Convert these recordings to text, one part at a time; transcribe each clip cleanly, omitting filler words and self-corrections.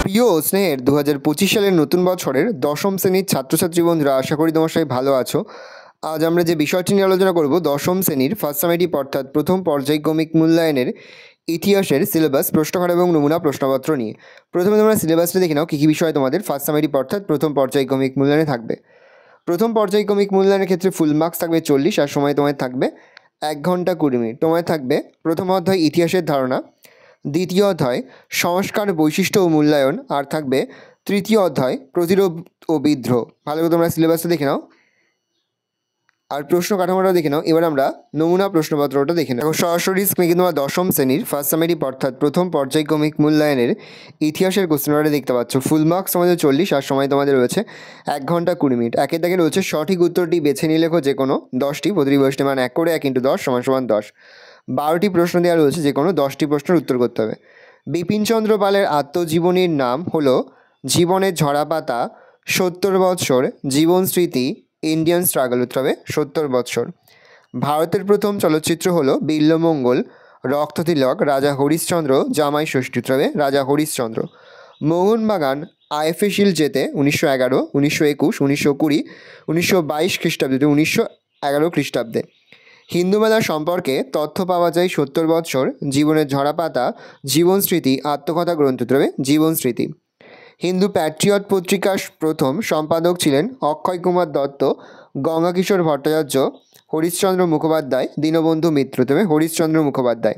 প্রিয় ও স্নেহের 2025 সালের নতুন বছরের দশম শ্রেণীর ছাত্রছাত্রী বন্ধুরা, আশা করি তোমার সবাই ভালো আছো। আজ আমরা যে বিষয়টি নিয়ে আলোচনা করব, দশম শ্রেণীর ফার্স্ট সামেটিভ অর্থাৎ প্রথম পর্যায়ক্রমিক মূল্যায়নের ইতিহাসের সিলেবাস, প্রশ্নকার এবং নমুনা প্রশ্নপত্র নিয়ে। প্রথমে তোমরা সিলেবাসটা দেখে নাও কী কী বিষয় তোমাদের ফার্স্ট সামেটিভ অর্থাৎ প্রথম পর্যায়ক্রমিক মূল্যায়নে থাকবে। প্রথম পর্যায়ক্রমিক মূল্যায়নের ক্ষেত্রে ফুল মার্কস থাকবে 40, আর সময় তোমায় থাকবে 1 ঘন্টা 20 মিনিট। তোমায় থাকবে প্রথম অধ্যায় ইতিহাসের ধারণা, দ্বিতীয় অধ্যায় সংস্কার, বৈশিষ্ট্য ও মূল্যায়ন, আর থাকবে তৃতীয় অধ্যায় প্রতিরোধ ও বিদ্রোহ। ভালো করে তোমরা সিলেবাসটা দেখে নাও আর প্রশ্ন কাঠামোটা দেখে নাও। এবার আমরা নমুনা প্রশ্নপত্রটা দেখে নাও। সরাসরি স্ক্রিনে কিন্তু তোমরা দশম শ্রেণীর ফার্স্ট সামেটিভ অর্থাৎ প্রথম পর্যায়ক্রমিক মূল্যায়নের ইতিহাসের কোশ্চেনটা দেখতে পাচ্ছ। ফুল মার্কস তোমাদের 40, আর সময় তোমাদের রয়েছে 1 ঘন্টা 20 মিনিট। একের দাগে রয়েছে সঠিক উত্তরটি বেছে নিয়ে লেখো যে কোনো 10টি, প্রতিটি প্রশ্নের মান 1 করে 1 × 10 = 10। 12টি প্রশ্ন দেওয়া রয়েছে, যে কোনো 10টি প্রশ্নের উত্তর করতে হবে। বিপিনচন্দ্র পালের আত্মজীবনীর নাম হলো জীবনের ঝরাপাতা, 70 বৎসর, জীবন স্মৃতি, ইন্ডিয়ান স্ট্রাগল। উত্তর হবে 70 বৎসর। ভারতের প্রথম চলচ্চিত্র হলো বিল্বমঙ্গল, রক্ততিলক, রাজা হরিশ্চন্দ্র, জামাই ষষ্ঠী। উত্তর হবে রাজা হরিশ্চন্দ্র। মোহনবাগান আইএফএ শিল্ড জেতে 1911, 1921, 1920, 1922 খ্রিস্টাব্দে, 1911 খ্রিস্টাব্দে। হিন্দু মেলা সম্পর্কে তথ্য পাওয়া যায় 70 বৎসর, জীবনের ঝরাপাতা, জীবন স্মৃতি, আত্মকথা গ্রন্থ। উত্তর হবে জীবন স্মৃতি। হিন্দু প্যাট্রিয়ট পত্রিকার প্রথম সম্পাদক ছিলেন অক্ষয় কুমার দত্ত, গঙ্গাকিশোর ভট্টাচার্য, হরিশ্চন্দ্র মুখোপাধ্যায়, দীনবন্ধু মিত্র। তবে হরিশ্চন্দ্র মুখোপাধ্যায়।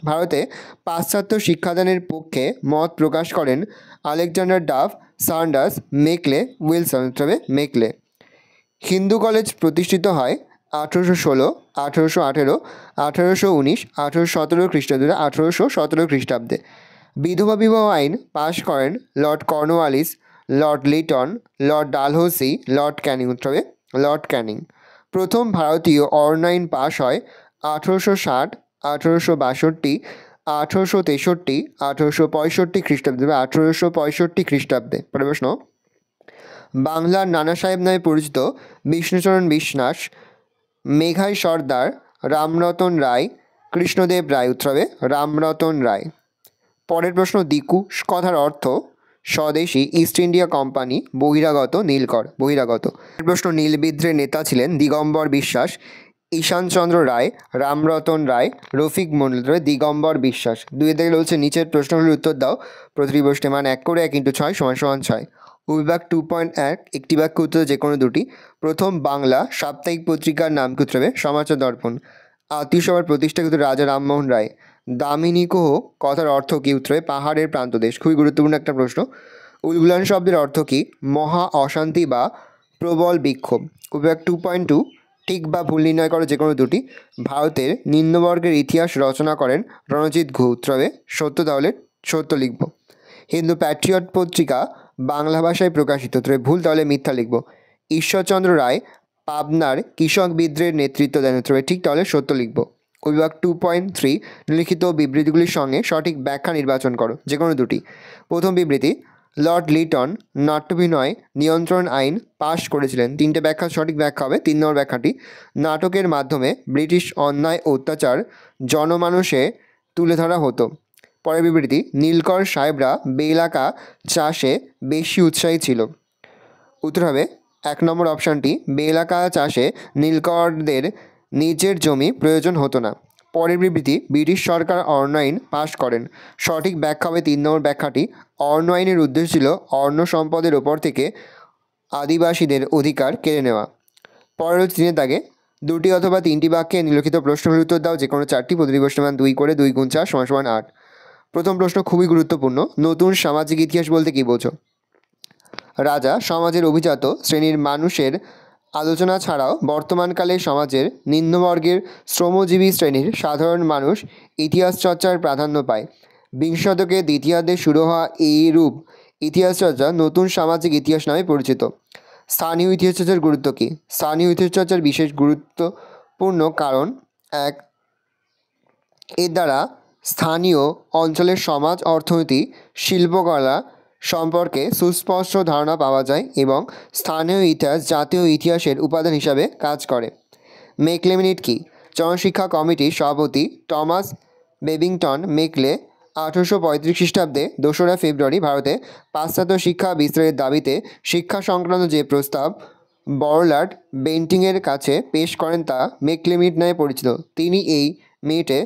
ভারতে পাশ্চাত্য শিক্ষাদানের পক্ষে মত প্রকাশ করেন Alexander Duff, Sanders, Macaulay, Wilson. তবে মেকলে। হিন্দু কলেজ প্রতিষ্ঠিত হয় 1816, 1818, 1819, 1817 খ্রিস্টাব্দে, 1817 খ্রিস্টাব্দে। বিধবা বিবাহ আইন পাশ করেন Lord Cornwallis, Lord Liton, Lord Dalhousie, Lord Canning. উত্তর হবে লর্ড ক্যানিং। প্রথম ভারতীয় অরণ্য আইন পাশ হয় 1860, 1862, 1863, 1865 খ্রিস্টাব্দে, 1865 খ্রিস্টাব্দে। পরের প্রশ্ন, বাংলার নানা সাহেব নামে পরিচিত বিষ্ণুচরণ বিশ্বাস, মেঘাই সর্দার, রামরতন রায়, কৃষ্ণদেব রায়। উত্তর হবে রামরতন রায়। পরের প্রশ্ন, দিকু কথার অর্থ স্বদেশী, ইস্ট ইন্ডিয়া কোম্পানি, বহিরাগত, নীলকর। বহিরাগত। প্রশ্ন, নীলবিদ্রোহের নেতা ছিলেন দিগম্বর বিশ্বাস, ঈশানচন্দ্র রায়, রামরতন রায়, রফিক মন্ডল। দিগম্বর বিশ্বাস। 2 থেকে রয়েছে নিচের প্রশ্নগুলির উত্তর দাও। প্রতিটি প্রশ্নের মান 1 করে 1 × 6 = 6। উপবিভাগ 2.1, একটি বাক্য উত্তর যে কোনো দুটি। প্রথম বাংলা সাপ্তাহিক পত্রিকার নাম কি? উত্তর হবে সমাচার দর্পণ। আত্মীয় সভার প্রতিষ্ঠাতা রাজা রামমোহন রায়। দামিনীকোহ কথার অর্থ কি? উত্তর হবে পাহাড়ের প্রান্তদেশ। খুবই গুরুত্বপূর্ণ একটা প্রশ্ন। উলগুলান শব্দের অর্থ কি? মহা অশান্তি বা প্রবল বিক্ষোভ। উপবিভাগ 2.2, ঠিক বা ভুল নির্ণয় করো যে কোনো দুটি। ভারতের নিম্নবর্গের ইতিহাস রচনা করেন রণজিৎ ঘোষ। উত্তর হবে সত্য, তাহলে সত্য লিখব। হিন্দু প্যাট্রিয়ট পত্রিকা বাংলা ভাষায় প্রকাশিত। উত্তরে ভুল, তাহলে মিথ্যা লিখব। ঈশ্বরচন্দ্র রায় পাবনার কৃষক বিদ্রোহের নেতৃত্ব দেন। উত্তরে ঠিক, তাহলে সত্য লিখব। বিভাগ 2.3, লিখিত বিবৃতিগুলির সঙ্গে সঠিক ব্যাখ্যা নির্বাচন করো যে কোনো দুটি। প্রথম বিবৃতি, লর্ড লিটন নাট্যাভিনয় নিয়ন্ত্রণ আইন পাশ করেছিলেন। 3টে ব্যাখ্যা, সঠিক ব্যাখ্যা হবে 3 নম্বর ব্যাখ্যাটি। নাটকের মাধ্যমে ব্রিটিশ অন্যায় অত্যাচার জনমানসে তুলে ধরা হতো। পরের বিবৃতি, নীলকর সাহেবরা বেলাকা চাষে বেশি উৎসাহী ছিল। উত্তর হবে 1 নম্বর অপশানটি, বেলাকা চাষে নীলকরদের নিজের জমি প্রয়োজন হতো না। পরের বিবৃতি, ব্রিটিশ সরকার অরণ্য আইন পাশ করেন। সঠিক ব্যাখ্যা হবে 3 নম্বর ব্যাখ্যাটি। অরণ্য আইনের উদ্দেশ্য ছিল অরণ্য সম্পদের ওপর থেকে আদিবাসীদের অধিকার কেড়ে নেওয়া। পরের 3 দাগে 2টি অথবা 3টি বাক্যে নিম্নলিখিত প্রশ্নগুলির উত্তর দাও যে কোনো 4টি। প্রতিটি প্রশ্নের মান 2 করে 2 × 4 = 8। প্রথম প্রশ্ন খুবই গুরুত্বপূর্ণ। নতুন সামাজিক ইতিহাস বলতে কী বোঝো? রাজা সমাজের অভিজাত শ্রেণীর মানুষের আলোচনা ছাড়াও বর্তমানকালে সমাজের নিম্নবর্গের শ্রমজীবী শ্রেণীর সাধারণ মানুষ ইতিহাস চর্চার প্রাধান্য পায়। বিংশ শতকের দ্বিতীয়ার্ধে শুরু হওয়া এইরূপ ইতিহাস চর্চা নতুন সামাজিক ইতিহাস নামে পরিচিত। স্থানীয় ইতিহাস চর্চার গুরুত্ব কী? স্থানীয় ইতিহাস চর্চার বিশেষ গুরুত্বপূর্ণ কারণ 1, এর দ্বারা স্থানীয় অঞ্চলের সমাজ, অর্থনীতি, শিল্পকলা সম্পর্কে সুস্পষ্ট ধারণা পাওয়া যায় এবং স্থানীয় ইতিহাস জাতীয় ইতিহাসের উপাদান হিসাবে কাজ করে। মেকলে মিনিট কি? জনশিক্ষা কমিটির সভাপতি টমাস বেবিংটন মেকলে 1835 খ্রিস্টাব্দে 2রা ফেব্রুয়ারি ভারতে পাশ্চাত্য শিক্ষা বিস্তারের দাবিতে শিক্ষা সংক্রান্ত যে প্রস্তাব বড়লাট বেন্টিংয়ের কাছে পেশ করেন তা মেকলেমিট নামে পরিচিত। তিনি এই মেটে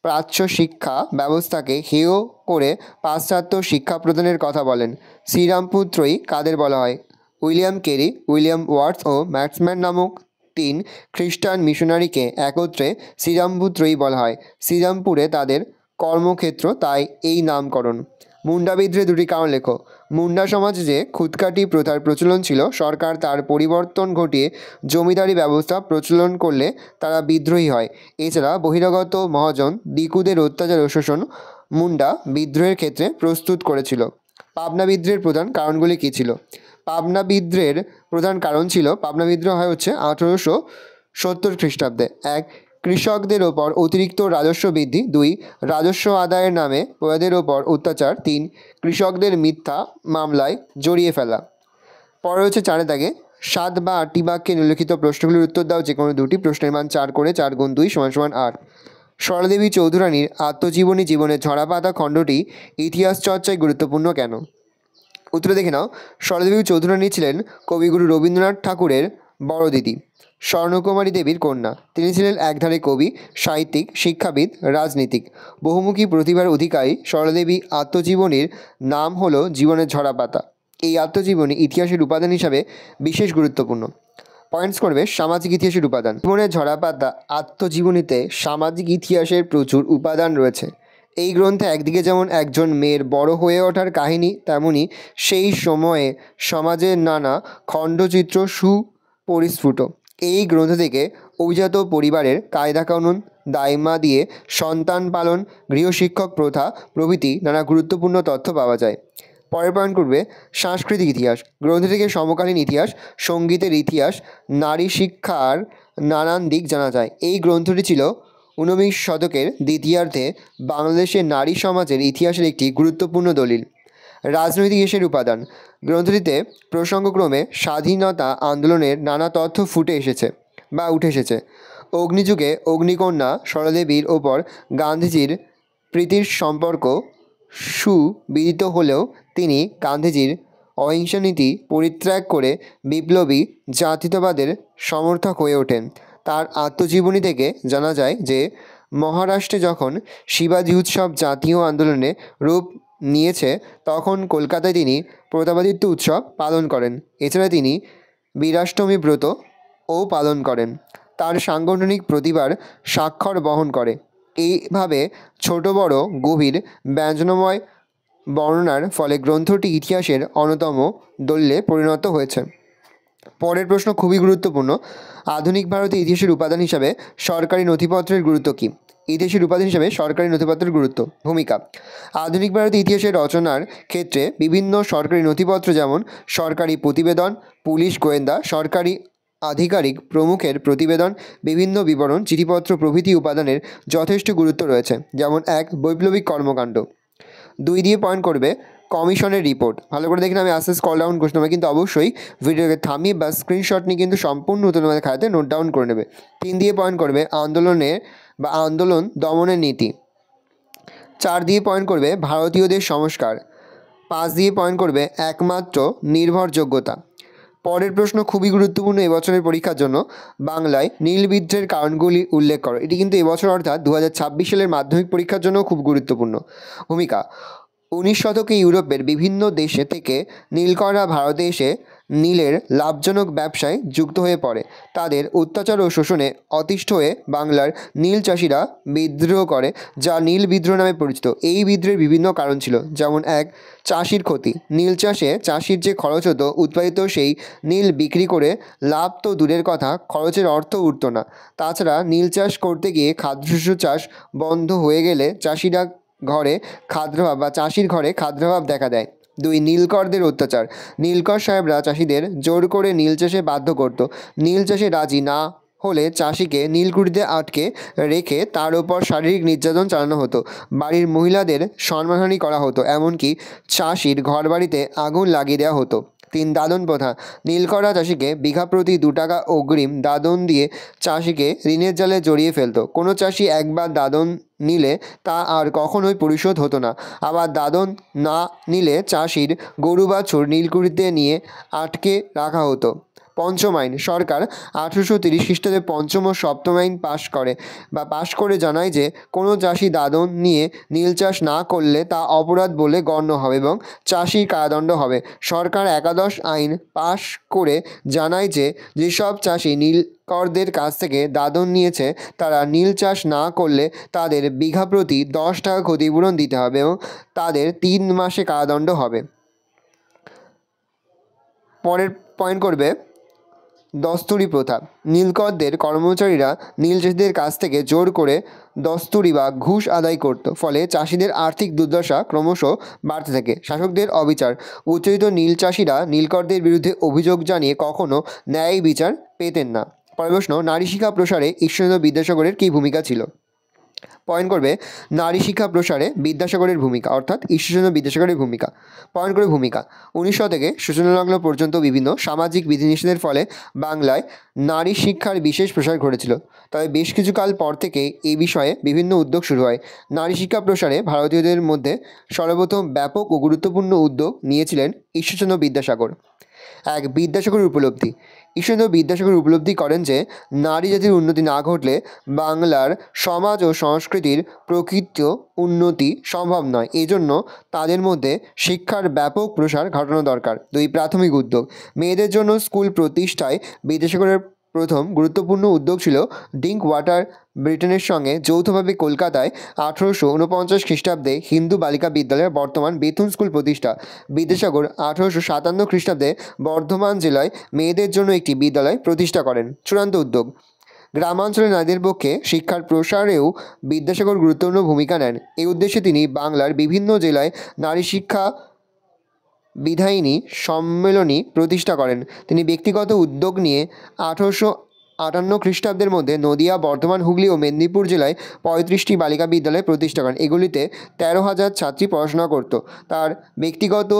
প্রাচ্য শিক্ষা ব্যবস্থাকে হেয় করে পাশ্চাত্য শিক্ষা প্রদানের কথা বলেন। শ্রীরামপুত্রই কাদের বলা হয়? উইলিয়াম কেরি, উইলিয়াম ওয়ার্ডস ও ম্যাক্সম্যান নামক 3 খ্রিস্টান মিশনারিকে একত্রে শ্রীরামপুত্রই বলা হয়। শ্রীরামপুরে তাদের কর্মক্ষেত্র, তাই এই নামকরণ। মুন্ডা বিদ্রোহের 2টি কারণ লেখো। মুন্ডা সমাজে যে খুদকাটি প্রথার প্রচলন ছিল, সরকার তার পরিবর্তন ঘটিয়ে জমিদারি ব্যবস্থা প্রচলন করলে তারা বিদ্রোহী হয়। এছাড়া বহিরাগত মহাজন দিকুদের অত্যাচার ও শোষণ মুন্ডা বিদ্রোহের ক্ষেত্রে প্রস্তুত করেছিল। পাবনা বিদ্রোহের প্রধান কারণগুলি কী ছিল? পাবনা বিদ্রোহের প্রধান কারণ ছিল, পাবনা বিদ্রোহ হয় 1870 খ্রিস্টাব্দে। 1. কৃষকদের ওপর অতিরিক্ত রাজস্ব বৃদ্ধি। 2. রাজস্ব আদায়ের নামে প্রজাদের ওপর অত্যাচার। 3. কৃষকদের মিথ্যা মামলায় জড়িয়ে ফেলা। পরে হচ্ছে 4 দাগে 7 বা 8টি বাক্যে নিম্নলিখিত প্রশ্নগুলির উত্তর দাও, যে কোনো 2টি। প্রশ্নের মান 4 করে 4 গুণ 2 = 8। সরলাদেবী চৌধুরানীর আত্মজীবনী জীবনের ঝরাপাতা খণ্ডটি ইতিহাস চর্চায় গুরুত্বপূর্ণ কেন? উত্তরে দেখে নাও। সরলাদেবী চৌধুরানী ছিলেন কবিগুরু রবীন্দ্রনাথ ঠাকুরের বড় দিদি, স্বর্ণকুমারী দেবীর কন্যা। তিনি ছিলেন একধারে কবি, সাহিত্যিক, শিক্ষাবিদ, রাজনীতিক, বহুমুখী প্রতিভার অধিকারী। সরলাদেবী আত্মজীবনীর নাম হলো জীবনের ঝরাপাতা। এই আত্মজীবনী ইতিহাসের উপাদান হিসাবে বিশেষ গুরুত্বপূর্ণ। পয়েন্টস করবে সামাজিক ইতিহাসের উপাদান। জীবনের ঝরাপাতা আত্মজীবনীতে সামাজিক ইতিহাসের প্রচুর উপাদান রয়েছে। এই গ্রন্থে একদিকে যেমন একজন মেয়ের বড় হয়ে ওঠার কাহিনী, তেমনি সেই সময়ে সমাজের নানা খণ্ডচিত্র সুপরিস্ফুট। এই গ্রন্থ থেকে অভিজাত পরিবারের কায়দা কানুন, দায়মা দিয়ে সন্তান পালন, গৃহশিক্ষক প্রথা প্রভৃতি নানা গুরুত্বপূর্ণ তথ্য পাওয়া যায়। পরের পয়েন্ট করবে সাংস্কৃতিক ইতিহাস। গ্রন্থ থেকে সমকালীন ইতিহাস, সঙ্গীতের ইতিহাস, নারী শিক্ষার নানান দিক জানা যায়। এই গ্রন্থটি ছিল 19 শতকের দ্বিতীয়ার্ধে বাংলাদেশের নারী সমাজের ইতিহাসের একটি গুরুত্বপূর্ণ দলিল। রাজনৈতিক ইতিহাসের উপাদান। গ্রন্থটিতে প্রসঙ্গক্রমে স্বাধীনতা আন্দোলনের নানা তথ্য উঠে এসেছে। অগ্নিযুগে অগ্নিকন্যা সরলাদেবীর ওপর গান্ধীজির প্রীতির সম্পর্ক সুবিদিত হলেও তিনি গান্ধীজির অহিংসা নীতি পরিত্যাগ করে বিপ্লবী জাতীয়তাবাদের সমর্থক হয়ে ওঠেন। তার আত্মজীবনী থেকে জানা যায় যে মহারাষ্ট্রে যখন শিবাজী উৎসব জাতীয় আন্দোলনে রূপ নিয়েছে, তখন কলকাতায় তিনি প্রতাপাদিত্য উৎসব পালন করেন। এছাড়া তিনি বীরাষ্টমী ব্রতও পালন করেন। তার সাংগঠনিক প্রতিভার স্বাক্ষর বহন করে। এইভাবে ছোট বড় গভীর ব্যঞ্জনময় বর্ণনার ফলে গ্রন্থটি ইতিহাসের অন্যতম দলিলে পরিণত হয়েছে। পরের প্রশ্ন খুবই গুরুত্বপূর্ণ। আধুনিক ভারতের ইতিহাসের উপাদান হিসাবে সরকারি নথিপত্রের গুরুত্ব কী? ইতিহাসের উপাদান হিসাবে সরকারি নথিপত্রের গুরুত্ব। ভূমিকা। আধুনিক ভারতের ইতিহাসের রচনার ক্ষেত্রে বিভিন্ন সরকারি নথিপত্র, যেমন সরকারি প্রতিবেদন, পুলিশ, গোয়েন্দা, সরকারি আধিকারিক প্রমুখের প্রতিবেদন, বিভিন্ন বিবরণ, চিঠিপত্র প্রভৃতি উপাদানের যথেষ্ট গুরুত্ব রয়েছে। যেমন 1. বৈপ্লবিক কর্মকাণ্ড। 2 দিয়ে পয়েন্ট করবে কমিশনের রিপোর্ট। ভালো করে দেখুন, আমি আস্তে স্ক্রল ডাউন করছি, তোমরা কিন্তু অবশ্যই ভিডিওকে থামিয়ে বা স্ক্রিনশট নিয়ে কিন্তু সম্পূর্ণ তোমাদের খাতাতে নোট ডাউন করে নেবে। 3 দিয়ে পয়েন্ট করবে আন্দোলন দমনের নীতি। 4 দিয়ে পয়েন্ট করবে ভারতীয়দের সংস্কার। 5 দিয়ে পয়েন্ট করবে একমাত্র নির্ভরযোগ্যতা। পরের প্রশ্ন খুবই গুরুত্বপূর্ণ এবছরের পরীক্ষার জন্য। বাংলায় নীল বিদ্রোহের কারণগুলি উল্লেখ করো। এটি কিন্তু এবছর অর্থাৎ 2026 সালের মাধ্যমিক পরীক্ষার জন্য খুব গুরুত্বপূর্ণ। ভূমিকা। 19 শতকে ইউরোপের বিভিন্ন দেশে থেকে নীলকররা ভারতে এসে নীলের লাভজনক ব্যবসায় যুক্ত হয়ে পড়ে। তাদের অত্যাচার ও শোষণে অতিষ্ঠ হয়ে বাংলার নীল চাষিরা বিদ্রোহ করে, যা নীল বিদ্রোহ নামে পরিচিত। এই বিদ্রোহের বিভিন্ন কারণ ছিল, যেমন 1. চাষির ক্ষতি। নীল চাষে চাষির যে খরচ হতো উৎপাদিত সেই নীল বিক্রি করে লাভ তো দূরের কথা, খরচের অর্থ উঠত না। তাছাড়া নীল চাষ করতে গিয়ে খাদ্যশস্য চাষ বন্ধ হয়ে গেলে চাষির ঘরে খাদ্রাভাব দেখা দেয়। 2. নীলকরদের অত্যাচার। নীলকর সাহেবরা চাষিদের জোর করে নীল চাষে বাধ্য করত। নীল চাষে রাজি না হলে চাষিকে নীলকুঠিতে আটকে রেখে তার ওপর শারীরিক নির্যাতন চালানো হতো। বাড়ির মহিলাদের সম্মানহানি করা হতো, এমনকি চাষির ঘরবাড়িতে আগুন লাগিয়ে দেওয়া হতো। 3 দাদন প্রথা। নীলকররা চাষিকে বিঘা প্রতি 2 টাকা অগ্রিম দাদন দিয়ে চাষিকে ঋণের জালে জড়িয়ে ফেলত। কোনো চাষি একবার দাদন নিলে তা আর কখনোই পরিশোধ হতো না। আবার দাদন না নিলে চাষির গরু বাছুর নীলকুঠিতে নিয়ে আটকে রাখা হতো। পঞ্চম আইন। সরকার 1830 খ্রিস্টাব্দে পঞ্চম ও সপ্তম আইন পাশ করে জানায় যে কোনো চাষি দাদন নিয়ে নীল চাষ না করলে তা অপরাধ বলে গণ্য হবে এবং চাষির কারাদণ্ড হবে। সরকার একাদশ আইন পাশ করে জানায় যে যেসব চাষি নীলকরদের কাছ থেকে দাদন নিয়েছে তারা নীল চাষ না করলে তাদের বিঘা প্রতি 10 টাকা ক্ষতিপূরণ দিতে হবে এবং তাদের 3 মাসে কারাদণ্ড হবে। পরের পয়েন্ট করবে দস্তুরি প্রথা। নীলকরদের কর্মচারীরা নীল চাষিদের কাছ থেকে জোর করে দস্তুরি বা ঘুষ আদায় করত, ফলে চাষিদের আর্থিক দুর্দশা ক্রমশ বাড়তে থাকে। শাসকদের অবিচার। উচ্চরিত নীল চাষিরা নীলকরদের বিরুদ্ধে অভিযোগ জানিয়ে কখনো ন্যায় বিচার পেতেন না। পরের প্রশ্ন, নারী শিক্ষা প্রসারে ঈশ্বরচন্দ্র বিদ্যাসাগরের কী ভূমিকা ছিল? পয়েন্ট করবে নারী শিক্ষা প্রসারে বিদ্যাসাগরের ভূমিকা, অর্থাৎ ঈশ্বরচন্দ্র বিদ্যাসাগরের ভূমিকা। পয়েন্ট করে ভূমিকা। 1900 থেকে সূচনালগ্ন পর্যন্ত বিভিন্ন সামাজিক বিধিনিষেধের ফলে বাংলায় নারী শিক্ষার বিশেষ প্রসার ঘটেছিল। তবে বেশ কিছুকাল পর থেকে এই বিষয়ে বিভিন্ন উদ্যোগ শুরু হয়। নারী শিক্ষা প্রসারে ভারতীয়দের মধ্যে সর্বপ্রথম ব্যাপক ও গুরুত্বপূর্ণ উদ্যোগ নিয়েছিলেন ঈশ্বরচন্দ্র বিদ্যাসাগর। বিদ্যাসাগরের উপলব্ধি। ঈশ্বরচন্দ্র বিদ্যাসাগর উপলব্ধি করেন যে নারী জাতির উন্নতি না ঘটলে বাংলার সমাজ ও সংস্কৃতির প্রকৃত উন্নতি সম্ভব নয়। এজন্য তাদের মধ্যে শিক্ষার ব্যাপক প্রসার ঘটানো দরকার। 2 প্রাথমিক উদ্যোগ। মেয়েদের জন্য স্কুল প্রতিষ্ঠায় বিদ্যাসাগরের প্রথম গুরুত্বপূর্ণ উদ্যোগ ছিল ড্রিঙ্ক ওয়াটার। ব্রিটেনের সঙ্গে যৌথভাবে কলকাতায় 1849 খ্রিস্টাব্দে হিন্দু বালিকা বিদ্যালয়, বর্তমান বেথুন স্কুল প্রতিষ্ঠা। বিদ্যাসাগর 1857 খ্রিস্টাব্দে বর্ধমান জেলায় মেয়েদের জন্য একটি বিদ্যালয় প্রতিষ্ঠা করেন। চূড়ান্ত উদ্যোগ। গ্রামাঞ্চলের নারীদের পক্ষে শিক্ষার প্রসারেও বিদ্যাসাগর গুরুত্বপূর্ণ ভূমিকা নেন। এই উদ্দেশ্যে তিনি বাংলার বিভিন্ন জেলায় নারী শিক্ষা বিধায়িনী সম্মেলনী প্রতিষ্ঠা করেন। তিনি ব্যক্তিগত উদ্যোগ নিয়ে 1858 খ্রিস্টাব্দের মধ্যে নদিয়া, বর্ধমান, হুগলি ও মেদিনীপুর জেলায় 35টি বালিকা বিদ্যালয় প্রতিষ্ঠা করেন। এগুলিতে 13,000 ছাত্রী পড়াশোনা করত। তার ব্যক্তিগত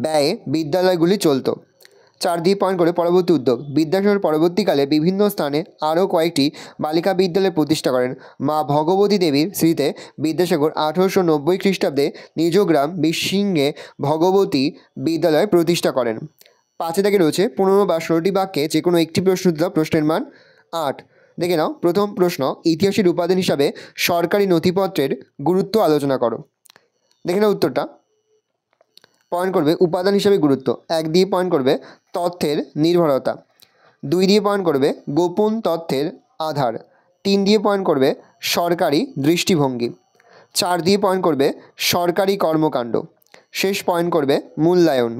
ব্যয়ে বিদ্যালয়গুলি চলত। 4 দিয়ে পয়েন্ট করে পরবর্তী উদ্যোগ। বিদ্যাসাগর পরবর্তীকালে বিভিন্ন স্থানে আরও কয়েকটি বালিকা বিদ্যালয় প্রতিষ্ঠা করেন। মা ভগবতী দেবীর স্মৃতিতে বিদ্যাসাগর 1890 খ্রিস্টাব্দে নিজ গ্রাম বিসিংহে ভগবতী বিদ্যালয় প্রতিষ্ঠা করেন। 5 দাগে রয়েছে 15 বা 16টি বাক্যে যে কোনো একটি প্রশ্ন দিতে হবে। প্রশ্নের মান 8। দেখে নাও। প্রথম প্রশ্ন, ইতিহাসের উপাদান হিসাবে সরকারি নথিপত্রের গুরুত্ব আলোচনা করো। দেখে নাও উত্তরটা। পয়েন্ট করবে উপাদান হিসাবে গুরুত্ব। 1 দিয়ে পয়েন্ট করবে তথ্যের নির্ভরতা। 2 দিয়ে পয়েন্ট করবে গোপন তথ্যের আধার। 3 দিয়ে পয়েন্ট করবে সরকারি দৃষ্টিভঙ্গি। 4 দিয়ে পয়েন্ট করবে সরকারি কর্মকাণ্ড। শেষ পয়েন্ট করবে মূল্যায়ন।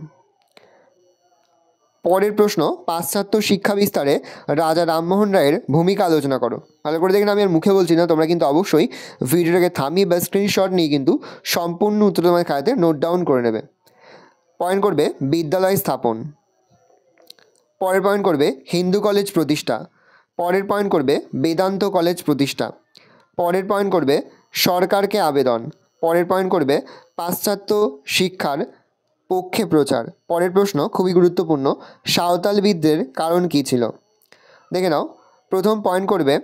পরের প্রশ্ন, পাশ্চাত্য শিক্ষা বিস্তারে রাজা রামমোহন রায়ের ভূমিকা আলোচনা করো। ভালো করে দেখেন, আমি আর মুখে বলছি না, তোমরা কিন্তু অবশ্যই ভিডিওটাকে থামিয়ে বা স্ক্রিনশট নিয়ে কিন্তু সম্পূর্ণ উত্তর তোমার খাতাতে নোট ডাউন করে নেবে। পয়েন্ট করবে বিদ্যালয় স্থাপন। পরের পয়েন্ট করবে হিন্দু কলেজ প্রতিষ্ঠা। পরের পয়েন্ট করবে বেদান্ত কলেজ প্রতিষ্ঠা। পরের পয়েন্ট করবে সরকারকে আবেদন। পরের পয়েন্ট করবে পাশ্চাত্য শিক্ষার পক্ষে প্রচার। পরের প্রশ্ন খুবই গুরুত্বপূর্ণ, সাঁওতাল বিদ্রোহের কারণ কী ছিল? দেখে নাও। প্রথম পয়েন্ট করবে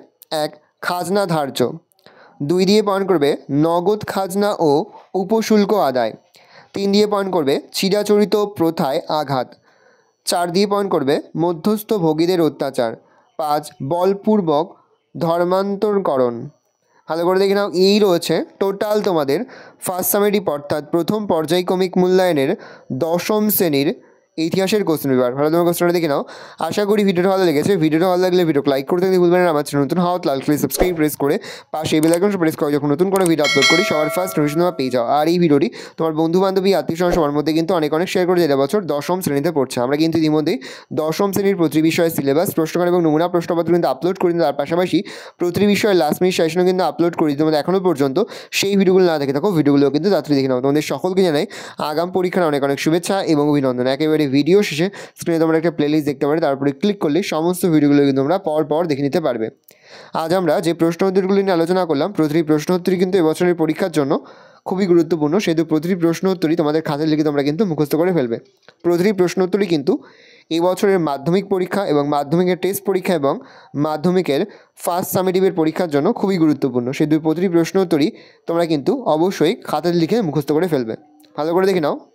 1 খাজনা ধার্য। 2 দিয়ে পয়েন্ট করবে নগদ খাজনা ও উপশুল্ক আদায়। 3 দিয়ে পয়েন্ট করবে চিরাচরিত প্রথায় আঘাত। 4 দিয়ে পয়েন্ট করবে মধ্যস্থ ভোগীদের অত্যাচার। 5 বলপূর্বক ধর্মান্তরকরণ। ভালো করে দেখে নাও। এই রয়েছে টোটাল তোমাদের ফার্স্ট সামেটিভ অর্থাৎ প্রথম পর্যায়ক্রমিক মূল্যায়নের 10ম শ্রেণীর ইতিহাসের কোশ্চেন পেপার। ভালো তোমার কোশ্চেনটা দেখে নাও। আশা করি ভিডিওটা ভালো লেগেছে। ভিডিওটা ভালো লাগলে ভিডিওকে লাইক করতে ভুলবেন না। আমার চ্যানেল নতুন হওয়া লাল করে সাবস্ক্রাইব প্রেস করে পাশে বেল আইকন প্রেস করে যখন নতুন করে ভিডিও আপলোড করি সবার ফার্স্ট নোটিফিকেশন তোমরা পেয়ে যাও। আর এই ভিডিওটি তোমার বন্ধু বান্ধবী আত্মীয়স্বজন সবার মধ্যে কিন্তু অনেক শেয়ার করে যেটা বছর 10ম শ্রেণীতে পড়ছে। আমরা কিন্তু ইতিমধ্যেই 10ম শ্রেণীর প্রতি বিষয়ের সিলেবাস, প্রশ্নকার এবং নমুনা প্রশ্নপত্র কিন্তু আপলোড করি। তার পাশাপাশি প্রতি বিষয়ের লাস্ট মিনিট সাজেশনও কিন্তু আপলোড করি। তোমাদের এখনও পর্যন্ত সেই ভিডিওগুলো না দেখে থাকো, ভিডিওগুলো কিন্তু তাড়াতাড়ি দেখে নাও। তোমাদের সকলকে জানাই আগাম পরীক্ষার অনেক শুভেচ্ছা এবং অভিনন্দন। একেবারে ভিডিও শেষে স্ক্রিনে তোমরা একটা প্লেলিস্ট দেখতে পারবে, তারপরে ক্লিক করলে সমস্ত ভিডিওগুলো কিন্তু তোমরা পর দেখে নিতে পারবে। আজ আমরা যে প্রশ্ন উত্তরগুলি নিয়ে আলোচনা করলাম, প্রতিটি প্রশ্ন উত্তরই কিন্তু এবছরের পরীক্ষার জন্য খুবই গুরুত্বপূর্ণ, সেহেতু প্রতিটি প্রশ্ন উত্তরই তোমাদের খাতায় লিখে তোমরা কিন্তু মুখস্থ করে ফেলবে। প্রতিটি প্রশ্ন উত্তরই কিন্তু এই বছরের মাধ্যমিক পরীক্ষা এবং মাধ্যমিকের টেস্ট পরীক্ষা এবং মাধ্যমিকের ফার্স্ট সামেটিভের পরীক্ষার জন্য খুবই গুরুত্বপূর্ণ, সেহেতু প্রতিটি প্রশ্ন উত্তরই তোমরা কিন্তু অবশ্যই খাতায় লিখে মুখস্থ করে ফেলবে। ভালো করে দেখে নাও।